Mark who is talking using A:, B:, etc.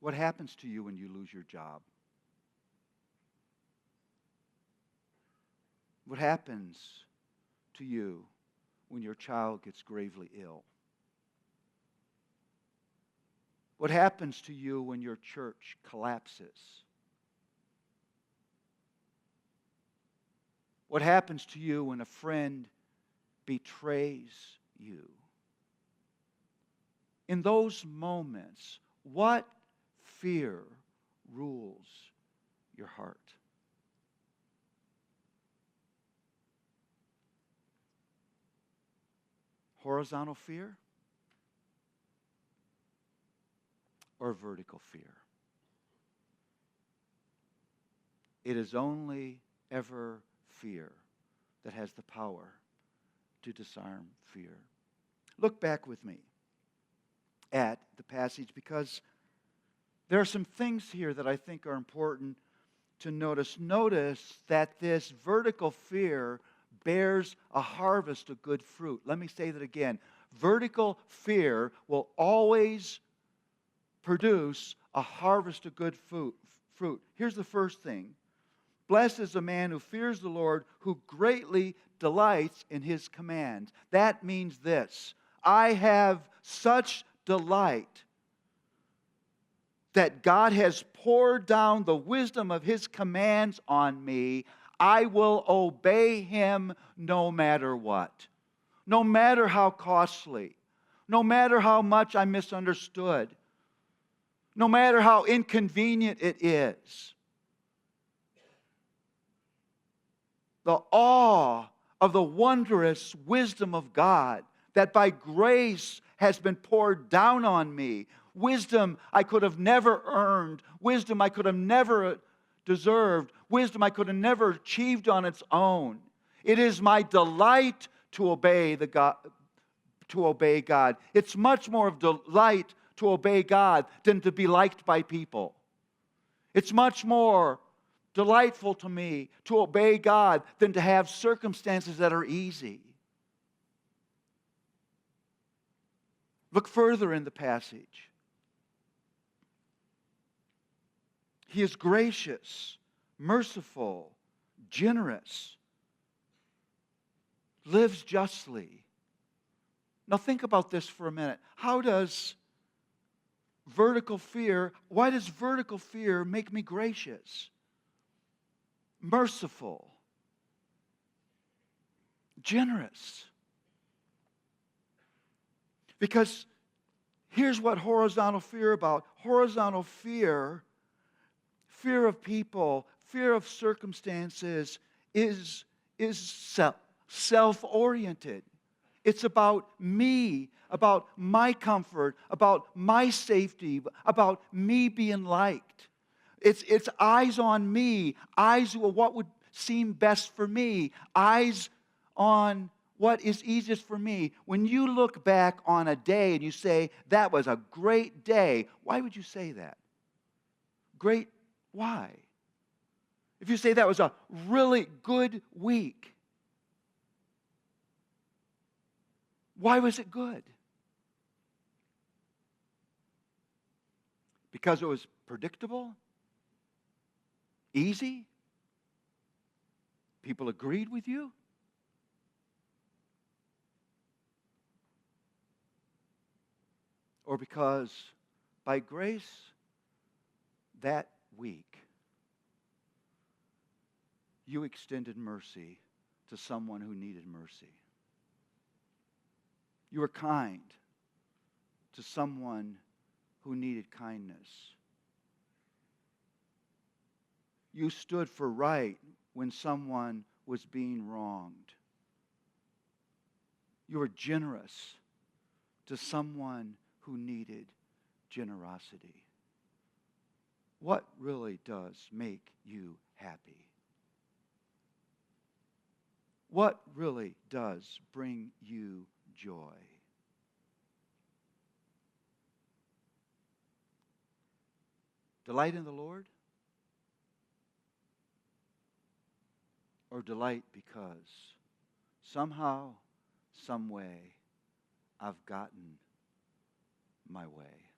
A: What happens to you when you lose your job? What happens to you when your child gets gravely ill? What happens to you when your church collapses? What happens to you when a friend betrays you? In those moments, what fear rules your heart? Horizontal fear or vertical fear? It is only ever fear that has the power to disarm fear. Look back with me at the passage, because there are some things here that I think are important to notice. Notice that this vertical fear bears a harvest of good fruit. Let me say that again. Vertical fear will always produce a harvest of good fruit. Here's the first thing. Blessed is the man who fears the Lord, who greatly delights in His commands. That means this: I have such delight that God has poured down the wisdom of His commands on me. I will obey Him no matter what. No matter how costly. No matter how much I misunderstood. No matter how inconvenient it is. The awe of the wondrous wisdom of God that by grace has been poured down on me. Wisdom I could have never earned. Wisdom I could have never deserved. Wisdom I could have never achieved on its own. It is my delight to obey God. It's much more of delight to obey God than to be liked by people. It's much more delightful to me to obey God than to have circumstances that are easy. Look further in the passage. He is gracious, merciful, generous, lives justly. Now think about this for a minute. Why does vertical fear make me gracious, merciful, generous? Because here's what horizontal fear about. Horizontal fear of people, fear of circumstances is self-oriented. It's about me, about my comfort, about my safety, about me being liked. It's eyes on me, eyes on what would seem best for me, eyes on what is easiest for me. When you look back on a day and you say, that was a great day, why would you say that? Great, why? If you say that was a really good week, why was it good? Because it was predictable? Easy? People agreed with you? Or because by grace that week you extended mercy to someone who needed mercy. You were kind to someone who needed kindness. You stood for right when someone was being wronged. You were generous to someone who needed generosity. What really does make you happy? What really does bring you joy? Delight in the Lord? Or delight because somehow, some way, I've gotten my way?